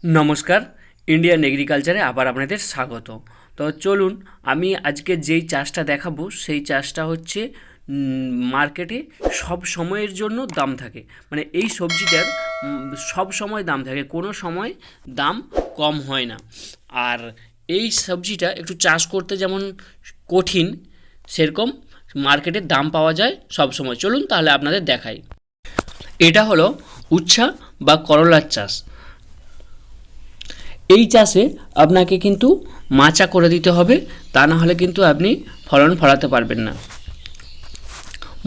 নমস্কার, ইন্ডিয়ান এগ্রিকালচারে আবার আপনাদের স্বাগত। তো চলুন, আমি আজকে যেই চাষটা দেখাবো সেই চাষটা হচ্ছে মার্কেটে সব সময়ের জন্য দাম থাকে। মানে এই সবজিটার সব সময় দাম থাকে, কোনো সময় দাম কম হয় না। আর এই সবজিটা একটু চাষ করতে যেমন কঠিন, সেরকম মার্কেটে দাম পাওয়া যায় সব সময়। চলুন তাহলে আপনাদের দেখাই। এটা হলো উচ্ছা বা করলার চাষ। এই চাষে আপনাকে কিন্তু মাচা করে দিতে হবে, তা না হলে কিন্তু আপনি ফলন ফলাতে পারবেন না।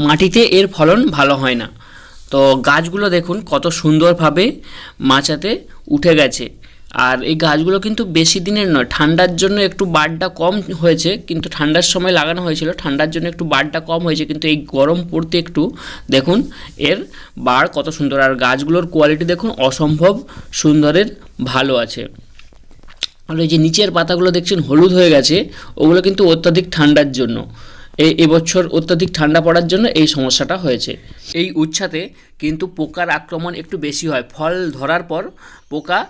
মাটিতে এর ফলন ভালো হয় না। তো গাছগুলো দেখুন কত সুন্দরভাবে মাচাতে উঠে গেছে। আর এই গাছগুলো কিন্তু বেশি দিনের নয়, ঠান্ডার জন্য একটু বাড়টা কম হয়েছে, কিন্তু ঠান্ডার সময় লাগানো হয়েছিল, ঠান্ডার জন্য একটু বাড়টা কম হয়েছে, কিন্তু এই গরম পড়তে একটু দেখুন এর বাড় কত সুন্দর। আর গাছগুলোর কোয়ালিটি দেখুন অসম্ভব সুন্দরের ভালো আছে। আর এই যে নিচের পাতাগুলো দেখছেন হলুদ হয়ে গেছে, ওগুলো কিন্তু অত্যাধিক ঠান্ডার জন্য, এবছর অত্যাধিক ঠান্ডা পড়ার জন্য এই সমস্যাটা হয়েছে। এই উচ্ছাতে কিন্তু পোকার আক্রমণ একটু বেশি হয়। ফল ধরার পর পোকা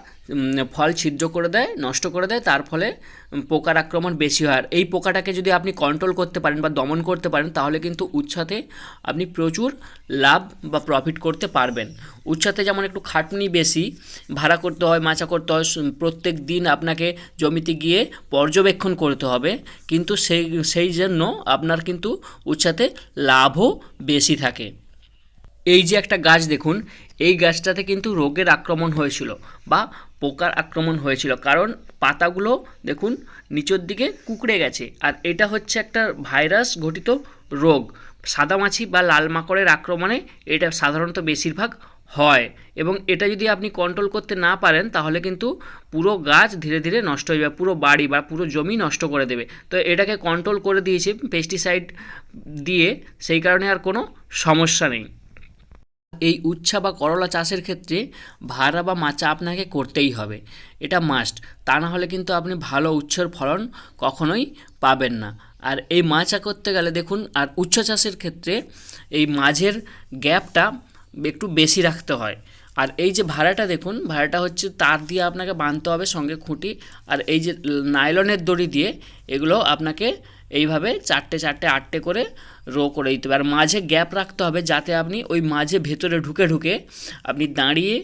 ফল ছিদ্র করে দেয়, নষ্ট করে দেয়, তার ফলে পোকার আক্রমণ বেশি হয়। আর এই পোকাটাকে যদি আপনি কন্ট্রোল করতে পারেন বা দমন করতে পারেন, তাহলে কিন্তু উচ্ছাতে আপনি প্রচুর লাভ বা প্রফিট করতে পারবেন। উচ্ছাতে যেমন একটু খাটনি বেশি, ভাড়া করতে হয়, মাচা করতে হয়, প্রত্যেক দিন আপনাকে জমিতে গিয়ে পর্যবেক্ষণ করতে হবে, কিন্তু সেই জন্য আপনার কিন্তু উচ্ছাতে লাভও বেশি থাকে। এই যে একটা গাছ দেখুন, এই গাছটাতে কিন্তু রোগের আক্রমণ হয়েছিল বা পোকার আক্রমণ হয়েছিল, কারণ পাতাগুলো দেখুন নিচের দিকে কুঁকড়ে গেছে। আর এটা হচ্ছে একটা ভাইরাস ঘটিত রোগ। সাদামাছি বা লাল মাকড়ের আক্রমণে এটা সাধারণত বেশিরভাগ হয়, এবং এটা যদি আপনি কন্ট্রোল করতে না পারেন তাহলে কিন্তু পুরো গাছ ধীরে ধীরে নষ্ট হয়ে যাবে, পুরো বাড়ি বা পুরো জমি নষ্ট করে দেবে। তো এটাকে কন্ট্রোল করে দিয়েছে পেস্টিসাইড দিয়ে, সেই কারণে আর কোনো সমস্যা নেই। এই উচ্ছা বা করলা চাষের ক্ষেত্রে ভাড়া বা মাচা আপনাকে করতেই হবে, এটা মাস্ট। তা না হলে কিন্তু আপনি ভালো উচ্ছর ফলন কখনোই পাবেন না। আর এই মাচা করতে গেলে দেখুন, আর উচ্ছ চাষের ক্ষেত্রে এই মাঝের গ্যাপটা একটু বেশি রাখতে হয়। আর এই যে ভাড়াটা দেখুন, ভাড়াটা হচ্ছে তার দিয়ে আপনাকে বাঁধতে হবে, সঙ্গে খুঁটি। আর এই যে নাইলনের দড়ি দিয়ে এগুলো আপনাকে এইভাবে চারটে চারটে আটটে করে রো করে দিতে হবে। আর মাঝে গ্যাপ রাখতে হবে, যাতে আপনি ওই মাঝে ভেতরে ঢুকে ঢুকে আপনি দাঁড়িয়ে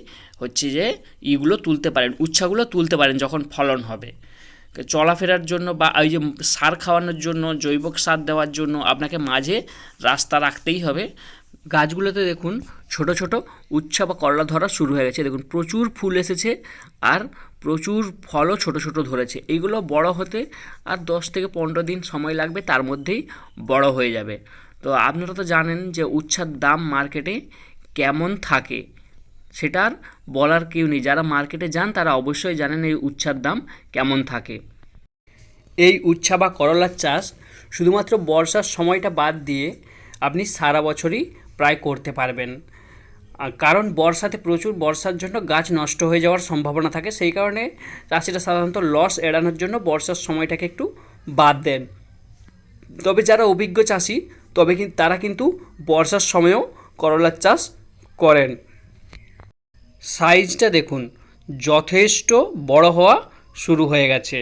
হচ্ছে যে ইগুলো তুলতে পারেন, উচ্ছাগুলো তুলতে পারেন যখন ফলন হবে। চলাফেরার জন্য বা ওই যে সার খাওয়ানোর জন্য, জৈব সার দেওয়ার জন্য আপনাকে মাঝে রাস্তা রাখতেই হবে। গাছগুলোতে দেখুন ছোট ছোট উচ্ছা বা করলা ধরা শুরু হয়ে গেছে, দেখুন প্রচুর ফুল এসেছে আর প্রচুর ফলও ছোট ছোট ধরেছে। এইগুলো বড় হতে আর 10 থেকে 15 দিন সময় লাগবে, তার মধ্যেই বড় হয়ে যাবে। তো আপনারা তো জানেন যে উচ্ছার দাম মার্কেটে কেমন থাকে, সেটা আর বলার কেউ নেই। যারা মার্কেটে যান তারা অবশ্যই জানেন এই উচ্ছার দাম কেমন থাকে। এই উচ্ছা বা করলার চাষ শুধুমাত্র বর্ষার সময়টা বাদ দিয়ে আপনি সারা বছরই প্রায় করতে পারবেন। কারণ বর্ষার জন্য গাছ নষ্ট হয়ে যাওয়ার সম্ভাবনা থাকে, সেই কারণে চাষিরা সাধারণত লস এড়ানোর জন্য বর্ষার সময়টাকে একটু বাদ দেন। তবে যারা অভিজ্ঞ চাষি তারা কিন্তু বর্ষার সময়েও করলার চাষ করেন। সাইজটা দেখুন যথেষ্ট বড় হওয়া শুরু হয়ে গেছে।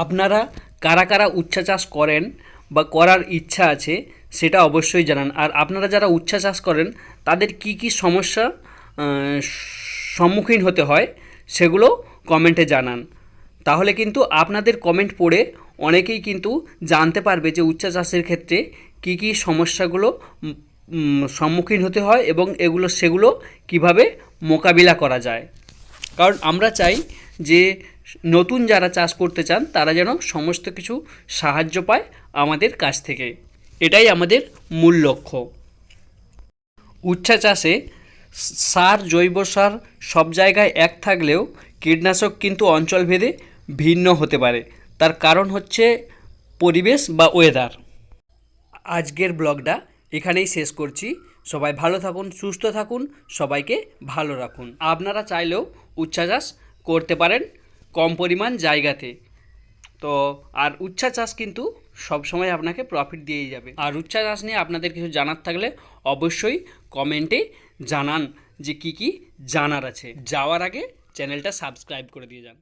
আপনারা কারা কারা উচ্ছা চাষ করেন বা করার ইচ্ছা আছে সেটা অবশ্যই জানান। আর আপনারা যারা উচ্ছা চাষ করেন তাদের কি কি সমস্যা সম্মুখীন হতে হয় সেগুলো কমেন্টে জানান। তাহলে কিন্তু আপনাদের কমেন্ট পড়ে অনেকেই কিন্তু জানতে পারবে যে উচ্ছা চাষের ক্ষেত্রে কি কি সমস্যাগুলো সম্মুখীন হতে হয় এবং সেগুলো কিভাবে মোকাবিলা করা যায়। কারণ আমরা চাই যে নতুন যারা চাষ করতে চান তারা যেন সমস্ত কিছু সাহায্য পায় আমাদের কাছ থেকে, এটাই আমাদের মূল লক্ষ্য। উচ্ছা চাষে জৈব সার সব জায়গায় এক থাকলেও কীটনাশক কিন্তু অঞ্চলভেদে ভিন্ন হতে পারে। তার কারণ হচ্ছে পরিবেশ বা ওয়েদার। আজকের ব্লগটা এখানেই শেষ করছি। সবাই ভালো থাকুন, সুস্থ থাকুন, সবাইকে ভালো রাখুন। আপনারা চাইলেও উচ্ছা চাষ করতে পারেন কম পরিমাণ জায়গাতে। তো আর উচ্ছা চাষ কিন্তু সবসময় আপনাকে প্রফিট দিয়েই যাবে। আর উচ্ছা চাষ নিয়ে আপনাদের কিছু জানার থাকলে অবশ্যই কমেন্টে জানান যে কি কি জানার আছে। যাওয়ার আগে চ্যানেলটা সাবস্ক্রাইব করে দিয়ে যান।